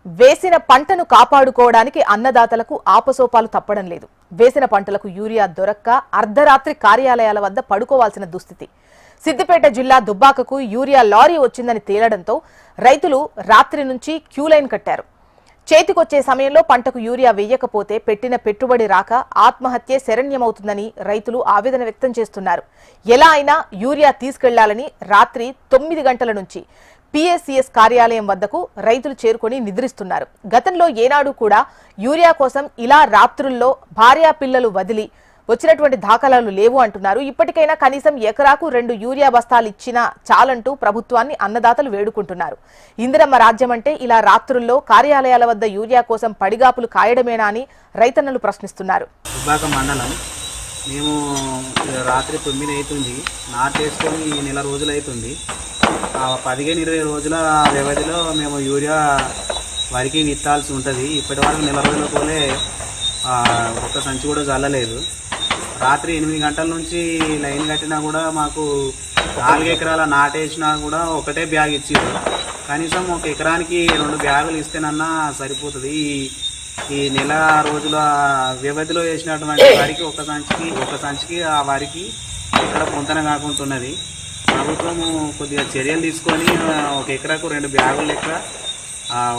వేసిన పంటను కాపాడుకోవడానికి అన్నదాతలకు ఆపసోపాలు తప్పడం లేదు. వేసిన పంటలకు యూరియా దొరక్క అర్ధరాత్రి కార్యాలయాల వద్ద పడుకోవాల్సిన దుస్థితి. సిద్దిపేట జిల్లా దుబ్బాకకు యూరియా లారీ వచ్చిందని తేలడంతో రైతులు రాత్రి నుంచి క్యూ లైన్ కట్టారు. చేతికొచ్చే సమయంలో పంటకు యూరియా వేయకపోతే పెట్టిన పెట్టుబడి రాక ఆత్మహత్యే శరణ్యమవుతుందని రైతులు ఆవేదన వ్యక్తం చేస్తున్నారు. ఎలా అయినా యూరియా తీసుకెళ్లాలని రాత్రి 9 గంటల నుంచి PSCS కార్యాలయం వద్దకు రైతులు చేరుకొని నిద్రిస్తున్నారు. గతంలో ఏనాడు కూడా యూరియా కోసం ఇలా రాత్రుల్లో భార్యా పిల్లలు వదిలి వచ్చినటువంటి దాఖలాలు లేవు అంటున్నారు. ఇప్పటికైనా కనీసం ఎకరాకు 2 యూరియా బస్తాలు ఇచ్చినా చాలంటూ ప్రభుత్వాన్ని అన్నదాతలు వేడుకుంటున్నారు. ఇందిరమ్మ రాజ్యం అంటే ఇలా రాత్రుల్లో కార్యాలయాల వద్ద యూరియా కోసం పడిగాపులు కాయడమేనా అని రైతన్నలు ప్రశ్నిస్తున్నారు. దుబ్బాక మండలం మేము రాత్రి 9 అవుతుంది, నాటేసుకొని నెల రోజులు అవుతుంది. 15-20 రోజుల వ్యవధిలో మేము యూరియా వరికి విత్తాల్సి ఉంటుంది. ఇప్పటి వరకు నెల రోజుల పోలే ఒక్క సంచి కూడా చల్లలేదు. రాత్రి 8 గంటల నుంచి లైన్ కట్టినా కూడా మాకు 4 ఎకరాల నాటేసినా కూడా ఒకటే బ్యాగ్ ఇచ్చారు. కనీసం ఒక ఎకరానికి 2 బ్యాగులు ఇస్తేనన్నా సరిపోతుంది. ఈ నెల రోజుల వ్యవధిలో వేసినటువంటి వరికి ఒక సంచికి ఆ వరికి ఎక్కడ పొంతన కాకుంటున్నది. ప్రభుత్వము కొద్దిగా చర్యలు తీసుకొని ఒక ఎకరాకు 2 బ్యాగులు లెక్క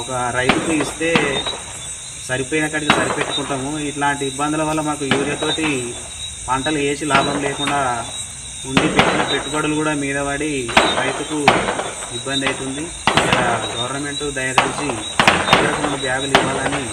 ఒక రైతుకు ఇస్తే సరిపోయిన కాడికి సరిపెట్టుకుంటాము. ఇట్లాంటి ఇబ్బందుల వల్ల మాకు యూరియాతోటి పంటలు వేసి లాభం లేకుండా ఉండి పెట్టిన పెట్టుబడులు కూడా మీద పడి రైతుకు ఇబ్బంది అవుతుంది. గవర్నమెంట్ దయచేసి ఎకరాకు 2 బ్యాగులు ఇవ్వాలని